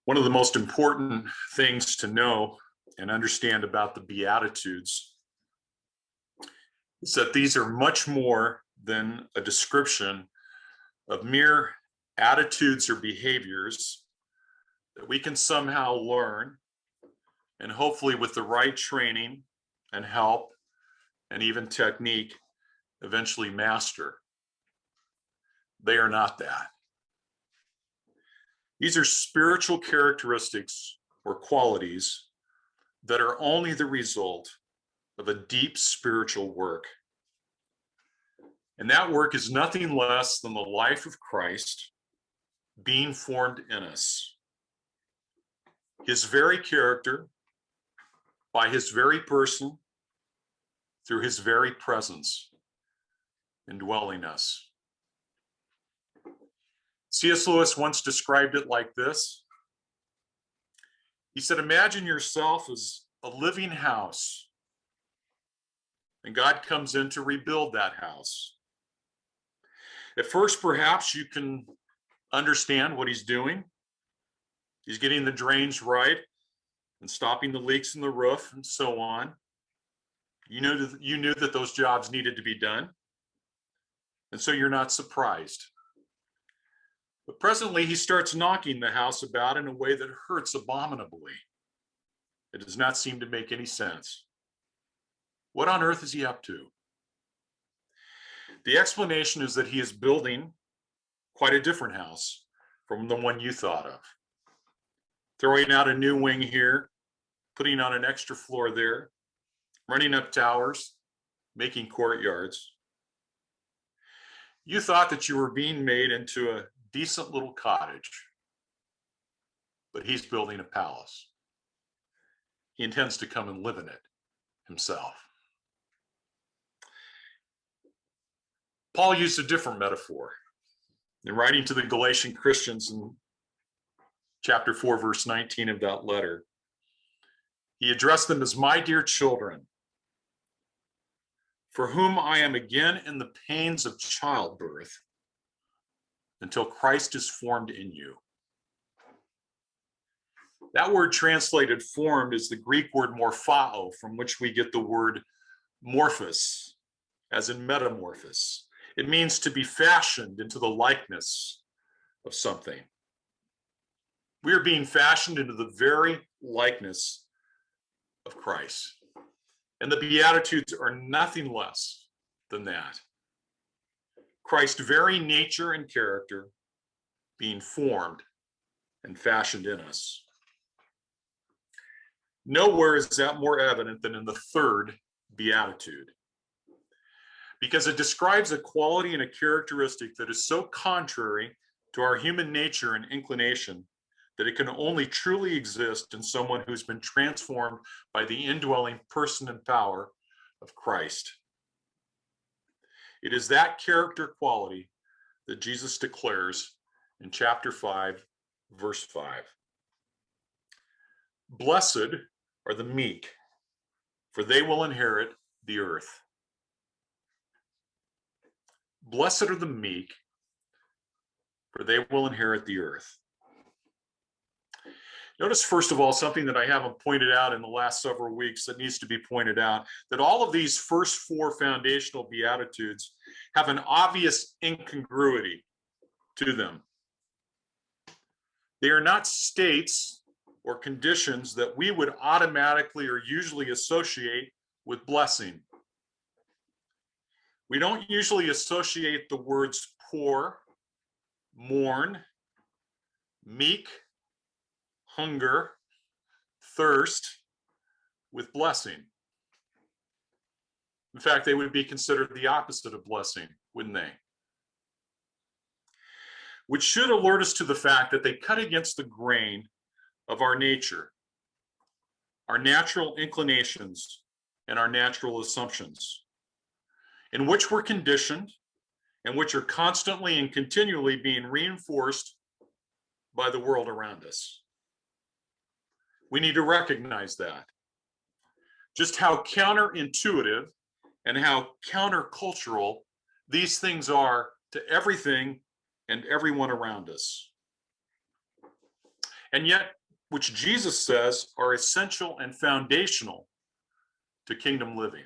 One of the most important things to know and understand about the Beatitudes is that these are much more than a description of mere attitudes or behaviors that we can somehow learn and hopefully with the right training and help and even technique eventually master. They are not that. These are spiritual characteristics or qualities that are only the result of a deep spiritual work. And that work is nothing less than the life of Christ being formed in us. His very character, by his very person, through his very presence, indwelling us. C.S. Lewis once described it like this. He said, imagine yourself as a living house, and God comes in to rebuild that house. At first, perhaps you can understand what he's doing. He's getting the drains right and stopping the leaks in the roof and so on. You knew that those jobs needed to be done, and so you're not surprised. But presently, he starts knocking the house about in a way that hurts abominably. It does not seem to make any sense. What on earth is he up to? The explanation is that he is building quite a different house from the one you thought of. Throwing out a new wing here, putting on an extra floor there, running up towers, making courtyards. You thought that you were being made into a decent little cottage, but he's building a palace. He intends to come and live in it himself. Paul used a different metaphor in writing to the Galatian Christians in chapter 4, verse 19 of that letter. He addressed them as my dear children, for whom I am again in the pains of childbirth until Christ is formed in you. That word translated formed is the Greek word morphao, from which we get the word morphos, as in metamorphosis. It means to be fashioned into the likeness of something. We are being fashioned into the very likeness of Christ. And the Beatitudes are nothing less than that. Christ's very nature and character being formed and fashioned in us. Nowhere is that more evident than in the third Beatitude, because it describes a quality and a characteristic that is so contrary to our human nature and inclination that it can only truly exist in someone who's been transformed by the indwelling person and power of Christ. It is that character quality that Jesus declares in chapter 5, verse 5. Blessed are the meek, for they will inherit the earth. Blessed are the meek, for they will inherit the earth. Notice, first of all, something that I haven't pointed out in the last several weeks that needs to be pointed out, that all of these first four foundational Beatitudes have an obvious incongruity to them. They are not states or conditions that we would automatically or usually associate with blessing. We don't usually associate the words poor, mourn, meek, hunger, thirst with blessing. In fact, they would be considered the opposite of blessing, wouldn't they? Which should alert us to the fact that they cut against the grain of our nature, our natural inclinations, and our natural assumptions, in which we're conditioned and which are constantly and continually being reinforced by the world around us. We need to recognize that. Just how counterintuitive and how countercultural these things are to everything and everyone around us. and yet which Jesus says are essential and foundational to kingdom living.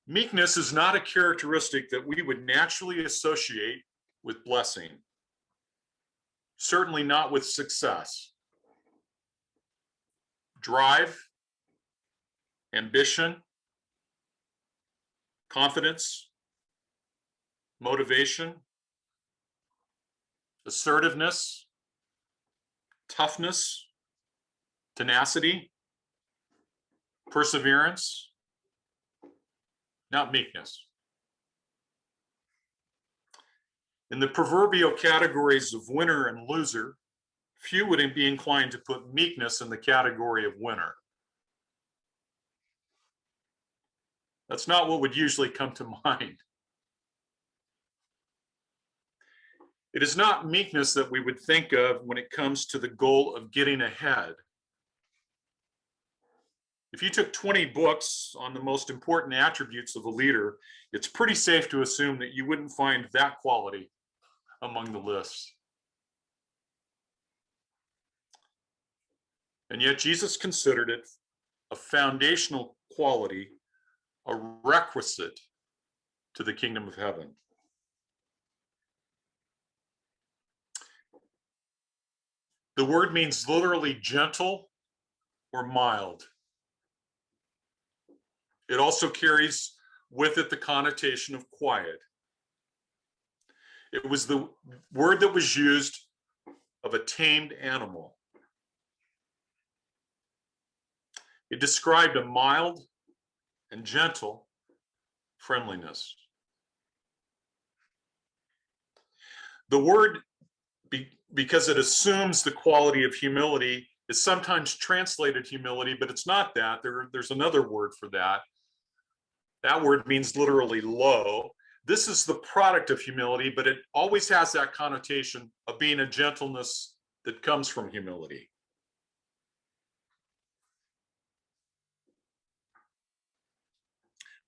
Meekness is not a characteristic that we would naturally associate with blessing, certainly not with success. Drive, ambition, confidence, motivation, assertiveness, toughness, tenacity, perseverance, not meekness. In the proverbial categories of winner and loser, few would be inclined to put meekness in the category of winner. That's not what would usually come to mind. It is not meekness that we would think of when it comes to the goal of getting ahead. If you took 20 books on the most important attributes of a leader, it's pretty safe to assume that you wouldn't find that quality among the lists. And yet Jesus considered it a foundational quality, a requisite to the kingdom of heaven. The word means literally gentle or mild. It also carries with it the connotation of quiet. It was the word that was used of a tamed animal. It described a mild and gentle friendliness. The word, because it assumes the quality of humility, is sometimes translated humility, but it's not that. There's another word for that. That word means literally low. This is the product of humility, but it always has that connotation of being a gentleness that comes from humility.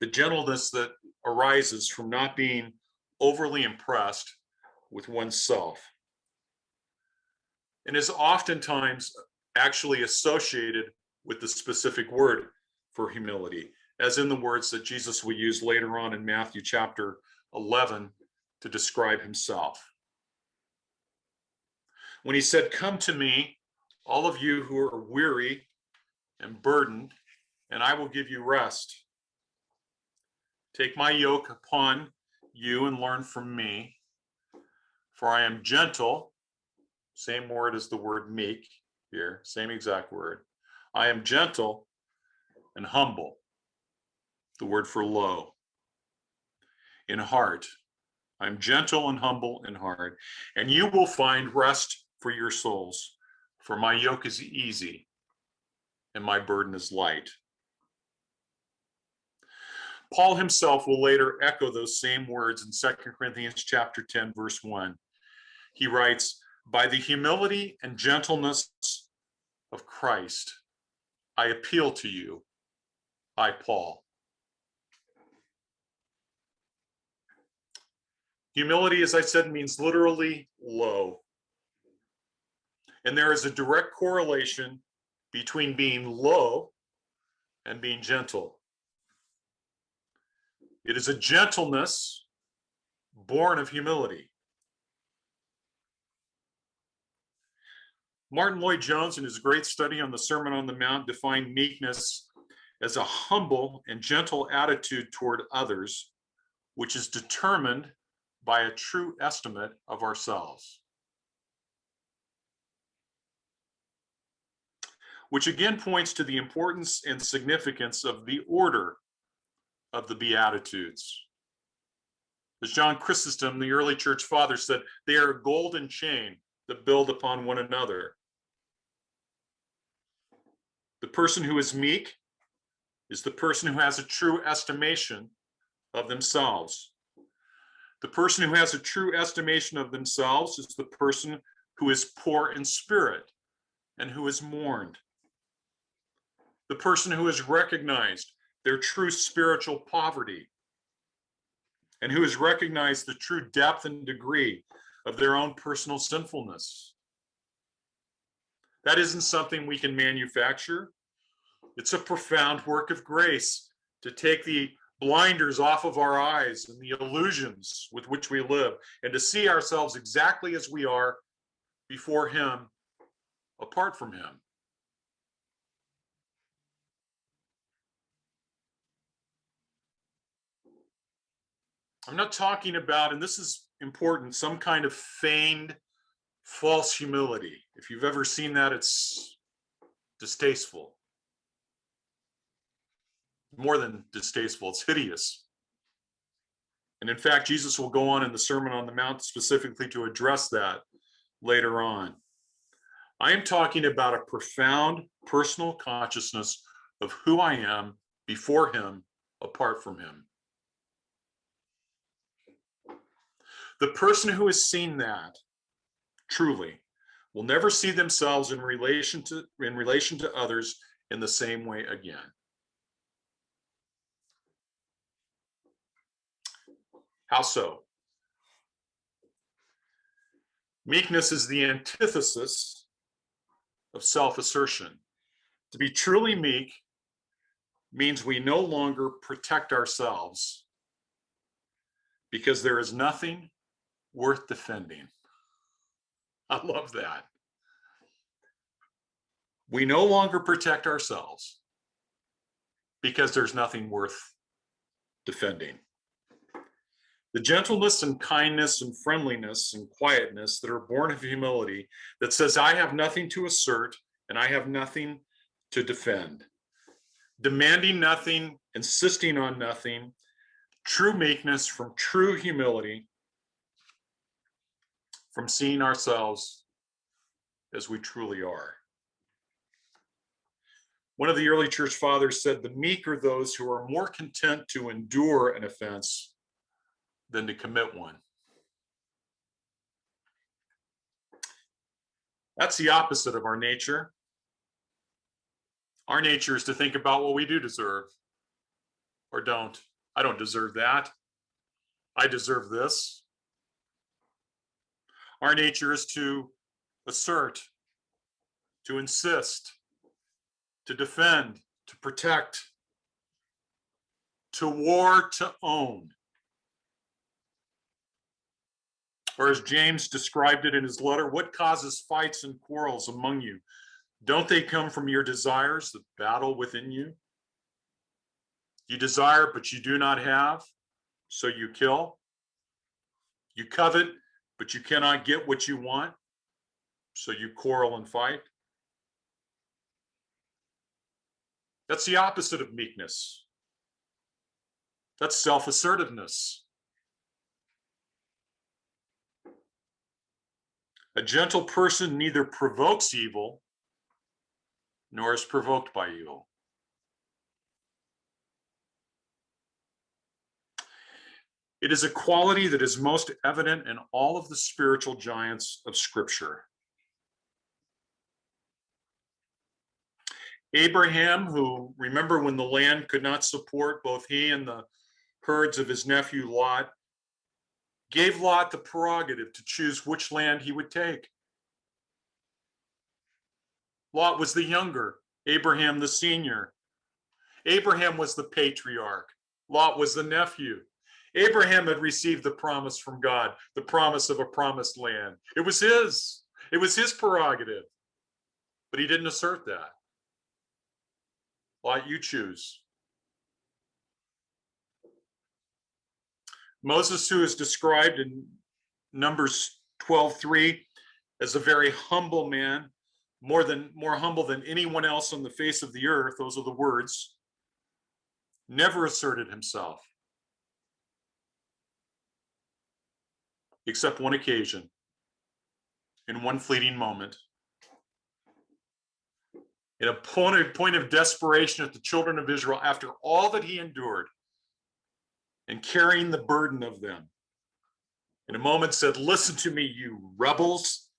The gentleness that arises from not being overly impressed with oneself, and is oftentimes actually associated with the specific word for humility, as in the words that Jesus will use later on in Matthew chapter 11 to describe himself. When he said, "Come to me, all of you who are weary and burdened, and I will give you rest. Take my yoke upon you and learn from me, for I am gentle," same word as the word meek here, same exact word. "I am gentle and humble," the word for low, "in heart. I'm gentle and humble in heart, and you will find rest for your souls, for my yoke is easy and my burden is light." Paul himself will later echo those same words in 2 Corinthians chapter 10, verse 1. He writes, "By the humility and gentleness of Christ, I appeal to you, I, Paul." Humility, as I said, means literally low. And there is a direct correlation between being low and being gentle. It is a gentleness born of humility. Martin Lloyd-Jones, in his great study on the Sermon on the Mount, defined meekness as a humble and gentle attitude toward others, which is determined by a true estimate of ourselves. Which again points to the importance and significance of the order of the Beatitudes. As John Chrysostom, the early church father, said, they are a golden chain that build upon one another. The person who is meek is the person who has a true estimation of themselves. The person who has a true estimation of themselves is the person who is poor in spirit and who is mourned. The person who has recognized their true spiritual poverty and who has recognized the true depth and degree of their own personal sinfulness. That isn't something we can manufacture. It's a profound work of grace to take the blinders off of our eyes and the illusions with which we live, and to see ourselves exactly as we are before him, apart from him. I'm not talking about, and this is important, some kind of feigned false humility. If you've ever seen that, it's distasteful. More than distasteful, it's hideous. And in fact, Jesus will go on in the Sermon on the Mount specifically to address that later on. I am talking about a profound personal consciousness of who I am before him, apart from him. The person who has seen that truly will never see themselves in relation to others in the same way again. How so? Meekness is the antithesis of self-assertion. To be truly meek means we no longer protect ourselves because there is nothing worth defending. I love that. We no longer protect ourselves because there's nothing worth defending. The gentleness and kindness and friendliness and quietness that are born of humility, that says, I have nothing to assert and I have nothing to defend. Demanding nothing, insisting on nothing, true meekness from true humility, from seeing ourselves as we truly are. One of the early church fathers said, the meek are those who are more content to endure an offense than to commit one. That's the opposite of our nature. Our nature is to think about what we do deserve or don't. I don't deserve that. I deserve this. Our nature is to assert, to insist, to defend, to protect, to war, to own. Or as James described it in his letter, what causes fights and quarrels among you? Don't they come from your desires that battle within you? You desire, but you do not have, so you kill. You covet, but you cannot get what you want, so you quarrel and fight. That's the opposite of meekness. That's self-assertiveness. A gentle person neither provokes evil nor is provoked by evil. It is a quality that is most evident in all of the spiritual giants of Scripture. Abraham, who, remember when the land could not support both he and the herds of his nephew Lot, gave Lot the prerogative to choose which land he would take. Lot was the younger, Abraham the senior. Abraham was the patriarch. Lot was the nephew. Abraham had received the promise from God, the promise of a promised land. It was his prerogative, but he didn't assert that. Lot, you choose. Moses, who is described in Numbers 12:3 as a very humble man, more humble than anyone else on the face of the earth, those are the words, never asserted himself. Except one occasion, in one fleeting moment. In a point of desperation at the children of Israel, after all that he endured, and carrying the burden of them, in a moment said, listen to me, you rebels.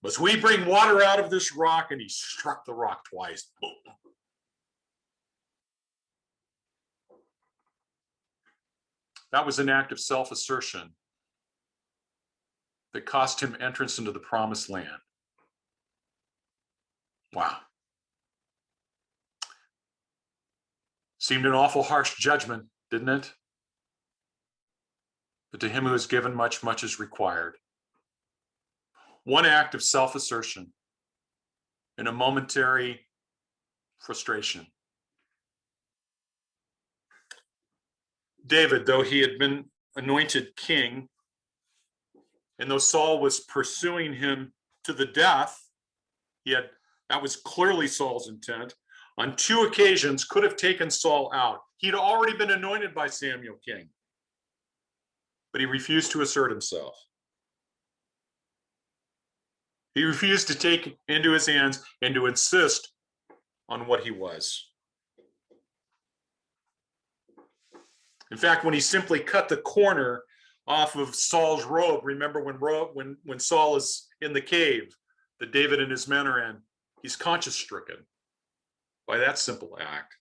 Must we bring water out of this rock? And he struck the rock twice. Boom. That was an act of self-assertion that cost him entrance into the promised land. Wow. Seemed an awful harsh judgment, didn't it? But to him who is given much, much is required. One act of self-assertion and a momentary frustration. David, though he had been anointed king, and though Saul was pursuing him to the death, that was clearly Saul's intent. On 2 occasions, could have taken Saul out. He'd already been anointed by Samuel king, but he refused to assert himself. He refused to take into his hands and to insist on what he was. In fact, when he simply cut the corner off of Saul's robe, remember when Saul is in the cave that David and his men are in, he's conscience stricken by that simple act.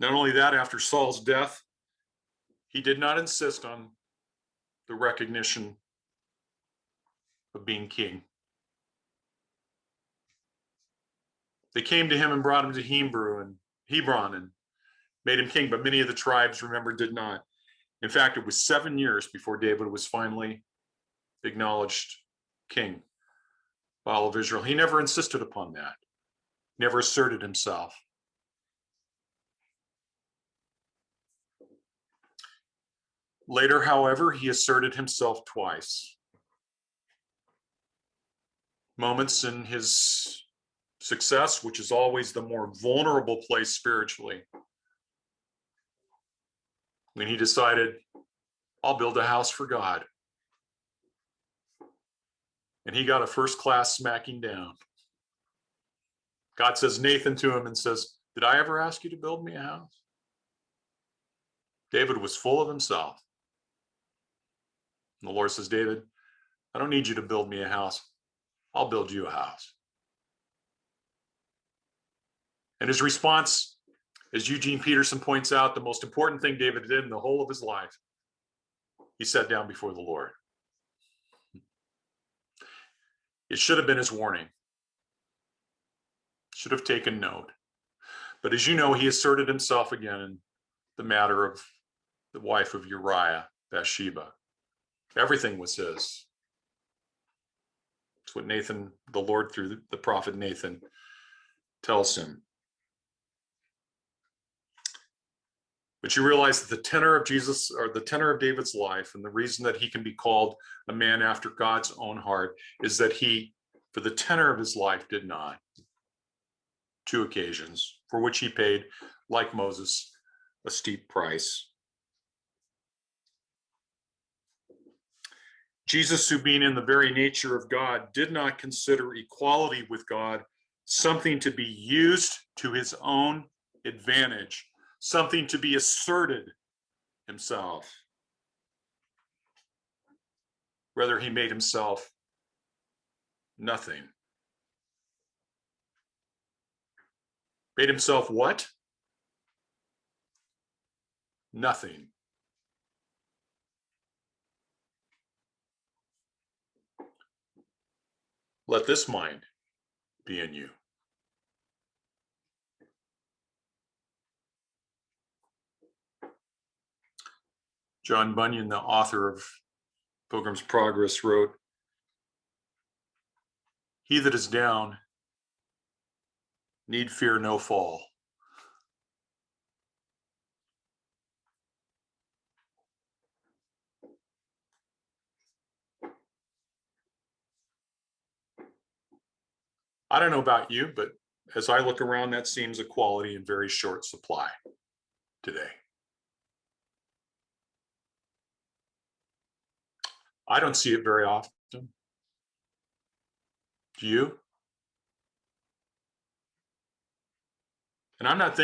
Not only that, after Saul's death, he did not insist on the recognition of being king. They came to him and brought him to Hebron and made him king, but many of the tribes, remember, did not. In fact, it was 7 years before David was finally acknowledged king by all of Israel. He never insisted upon that, never asserted himself. Later, however, he asserted himself twice. Moments in his success, which is always the more vulnerable place spiritually, when he decided, I'll build a house for God. And he got a first-class smacking down. God says Nathan to him and says, did I ever ask you to build me a house? David was full of himself. And the Lord says, David, I don't need you to build me a house. I'll build you a house. And his response, as Eugene Peterson points out, the most important thing David did in the whole of his life, he sat down before the Lord. It should have been his warning. Should have taken note. But as you know, he asserted himself again in the matter of the wife of Uriah, Bathsheba. Everything was his. It's what Nathan, the Lord through the prophet Nathan, tells him. But you realize that the tenor of Jesus, or the tenor of David's life, and the reason that he can be called a man after God's own heart, is that he, for the tenor of his life, did not. 2 occasions, for which he paid, like Moses, a steep price. Jesus, who being in the very nature of God, did not consider equality with God something to be used to his own advantage, something to be asserted himself. Rather, he made himself nothing. Made himself what? Nothing. Let this mind be in you. John Bunyan, the author of Pilgrim's Progress, wrote, "He that is down need fear no fall." I don't know about you, but as I look around, that seems a quality in very short supply today. I don't see it very often. Do you? And I'm not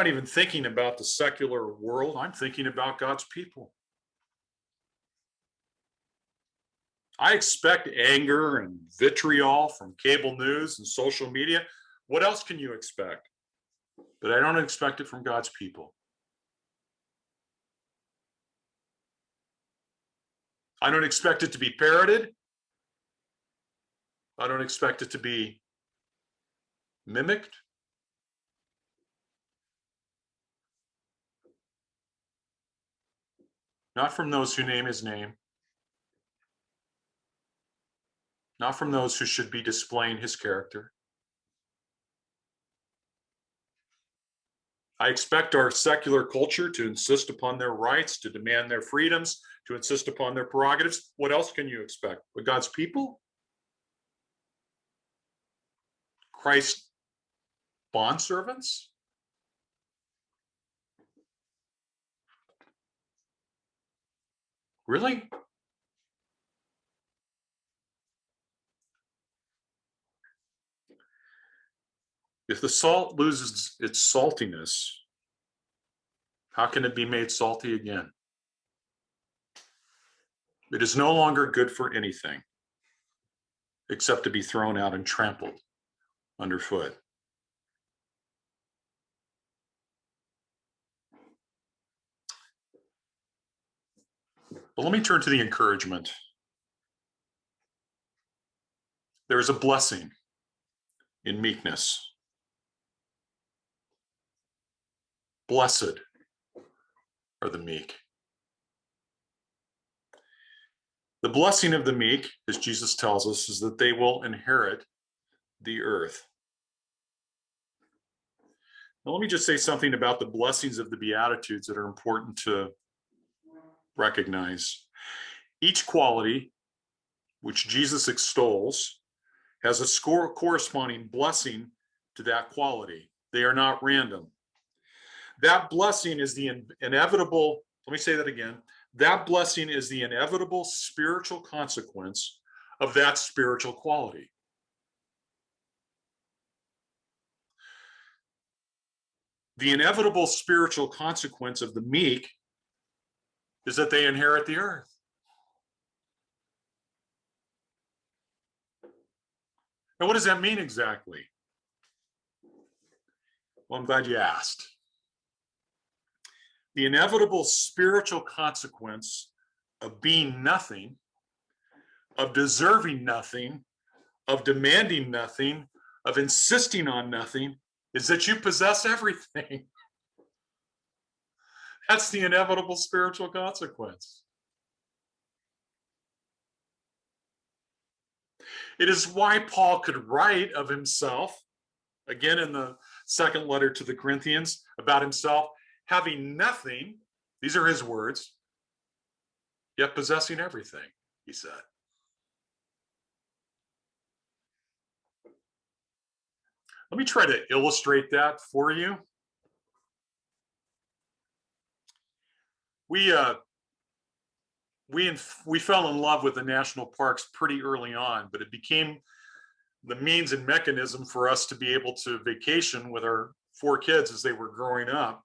even thinking about the secular world. I'm thinking about God's people. I expect anger and vitriol from cable news and social media. What else can you expect? But I don't expect it from God's people. I don't expect it to be parroted. I don't expect it to be mimicked. Not from those who name his name. Not from those who should be displaying his character. I expect our secular culture to insist upon their rights, to demand their freedoms, to insist upon their prerogatives. What else can you expect? But God's people? Christ's bondservants? Really? If the salt loses its saltiness, how can it be made salty again? It is no longer good for anything except to be thrown out and trampled underfoot. But let me turn to the encouragement. There is a blessing in meekness. Blessed are the meek. The blessing of the meek, as Jesus tells us, is that they will inherit the earth. Now, let me just say something about the blessings of the Beatitudes that are important to recognize. Each quality which Jesus extols has a corresponding blessing to that quality. They are not random. That blessing is the inevitable, let me say that again. That blessing is the inevitable spiritual consequence of that spiritual quality. The inevitable spiritual consequence of the meek is that they inherit the earth. And what does that mean exactly? Well, I'm glad you asked. The inevitable spiritual consequence of being nothing, of deserving nothing, of demanding nothing, of insisting on nothing, is that you possess everything. That's the inevitable spiritual consequence. It is why Paul could write of himself, again in the second letter to the Corinthians, about himself having nothing, these are his words, yet possessing everything, he said. Let me try to illustrate that for you. We fell in love with the national parks pretty early on, but it became the means and mechanism for us to be able to vacation with our 4 kids as they were growing up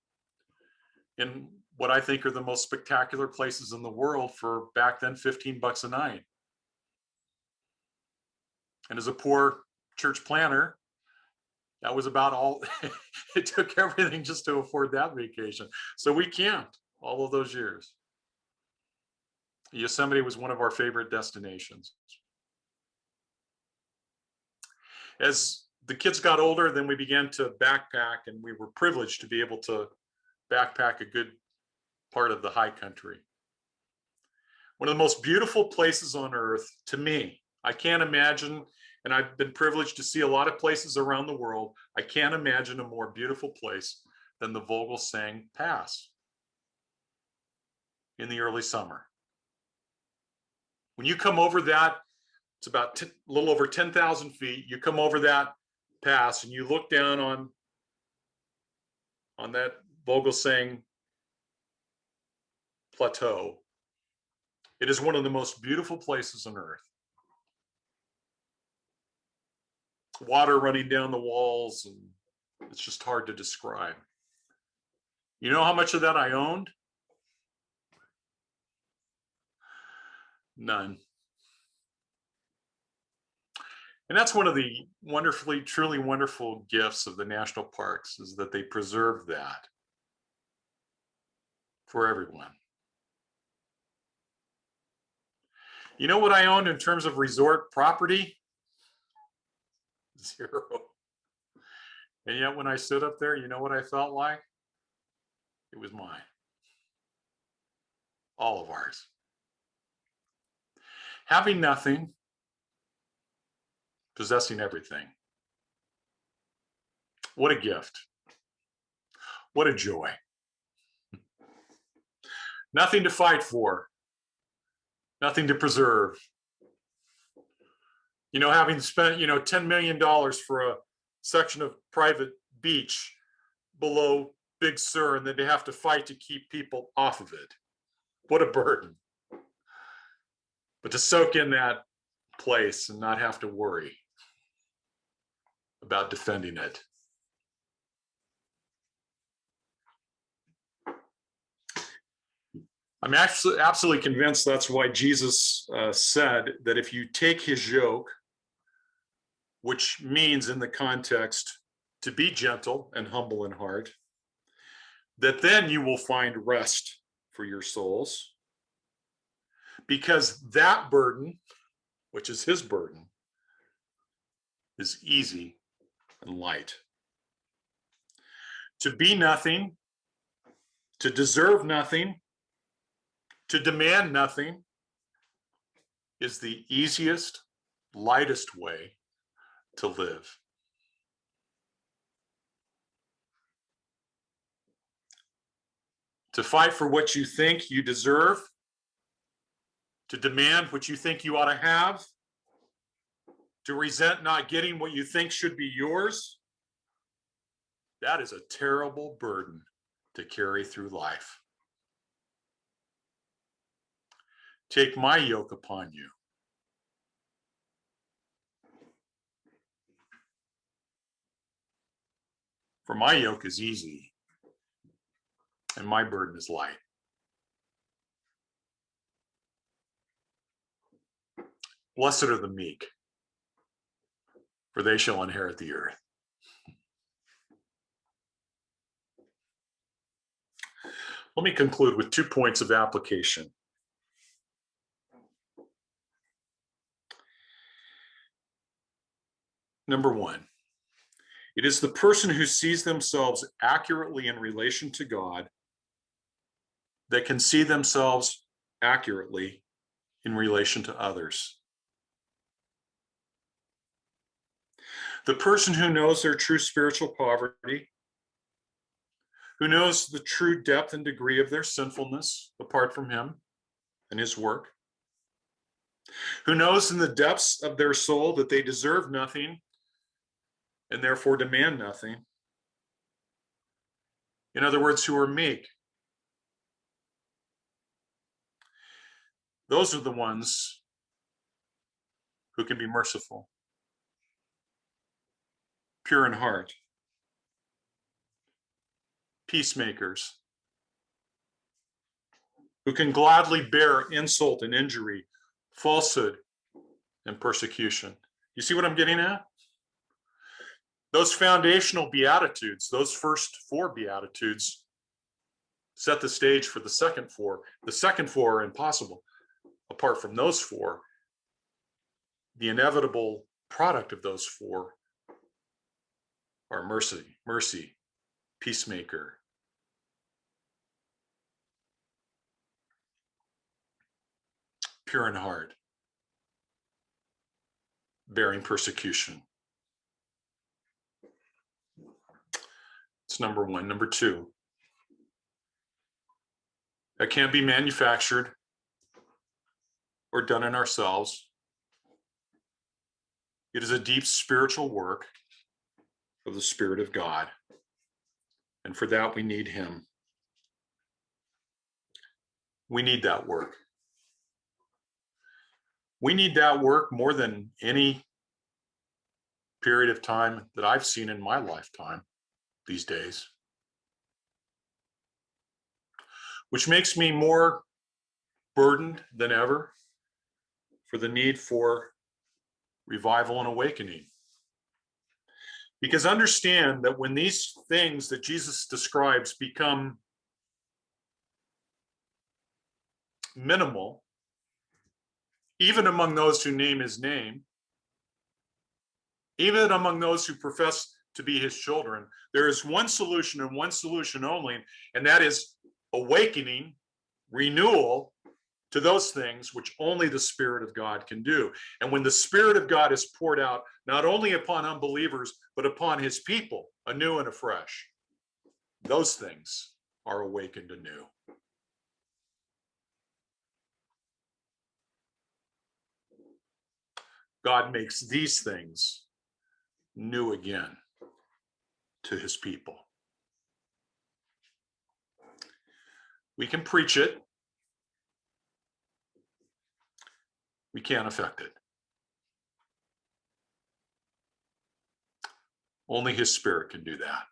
in what I think are the most spectacular places in the world for back then $15 a night. And as a poor church planner, that was about all. It took everything just to afford that vacation. So we camped all of those years. Yosemite was one of our favorite destinations. As the kids got older, then we began to backpack, and we were privileged to be able to backpack a good part of the high country. One of the most beautiful places on earth to me, I can't imagine, and I've been privileged to see a lot of places around the world, I can't imagine a more beautiful place than the Vogelsang Pass in the early summer. When you come over that, it's about a little over 10,000 feet. You come over that pass and you look down on that Vogelsang plateau. It is one of the most beautiful places on earth. Water running down the walls, and it's just hard to describe. You know how much of that I owned? None. And that's one of the wonderfully, truly wonderful gifts of the national parks, is that they preserve that for everyone. You know what I owned in terms of resort property? 0. And yet when I stood up there, you know what I felt like? It was mine. All of ours. Having nothing, possessing everything. What a gift. What a joy. Nothing to fight for. Nothing to preserve. You know, having spent, $10 million for a section of private beach below Big Sur, and then to have to fight to keep people off of it. What a burden. But to soak in that place and not have to worry about defending it. I'm actually absolutely convinced that's why Jesus said that if you take his yoke, which means in the context to be gentle and humble in heart, that then you will find rest for your souls. Because that burden, which is his burden, is easy and light. To be nothing, to deserve nothing, to demand nothing is the easiest, lightest way to live. To fight for what you think you deserve, to demand what you think you ought to have, to resent not getting what you think should be yours, that is a terrible burden to carry through life. Take my yoke upon you. For my yoke is easy, and my burden is light. Blessed are the meek, for they shall inherit the earth. Let me conclude with 2 points of application. Number 1, it is the person who sees themselves accurately in relation to God that can see themselves accurately in relation to others. The person who knows their true spiritual poverty, who knows the true depth and degree of their sinfulness apart from him and his work, who knows in the depths of their soul that they deserve nothing and therefore demand nothing. In other words, who are meek. Those are the ones who can be merciful, pure in heart, peacemakers, who can gladly bear insult and injury, falsehood and persecution. You see what I'm getting at? Those foundational beatitudes, those first 4 beatitudes, set the stage for the second 4. The second 4 are impossible. Apart from those 4, the inevitable product of those 4 are mercy, peacemaker, pure in heart, bearing persecution. It's number 1. Number 2, that can't be manufactured or done in ourselves. It is a deep spiritual work of the Spirit of God. And for that, we need him. We need that work. We need that work more than any period of time that I've seen in my lifetime these days. Which makes me more burdened than ever for the need for revival and awakening. Because understand that when these things that Jesus describes become minimal, even among those who name his name, even among those who profess to be his children, there is one solution and one solution only, and that is awakening, renewal to those things which only the Spirit of God can do. And when the Spirit of God is poured out, not only upon unbelievers, but upon his people, anew and afresh, those things are awakened anew. God makes these things new again to his people. We can preach it. We can't affect it. Only his Spirit can do that.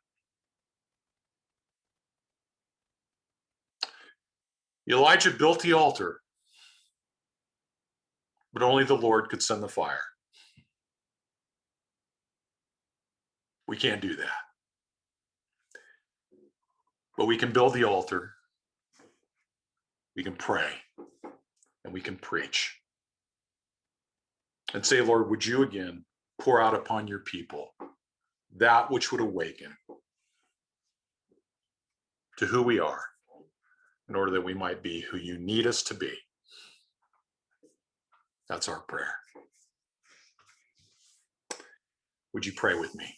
Elijah built the altar, but only the Lord could send the fire. We can't do that. But we can build the altar, we can pray, and we can preach. And say, Lord, would you again pour out upon your people that which would awaken to who we are, in order that we might be who you need us to be. That's our prayer. Would you pray with me?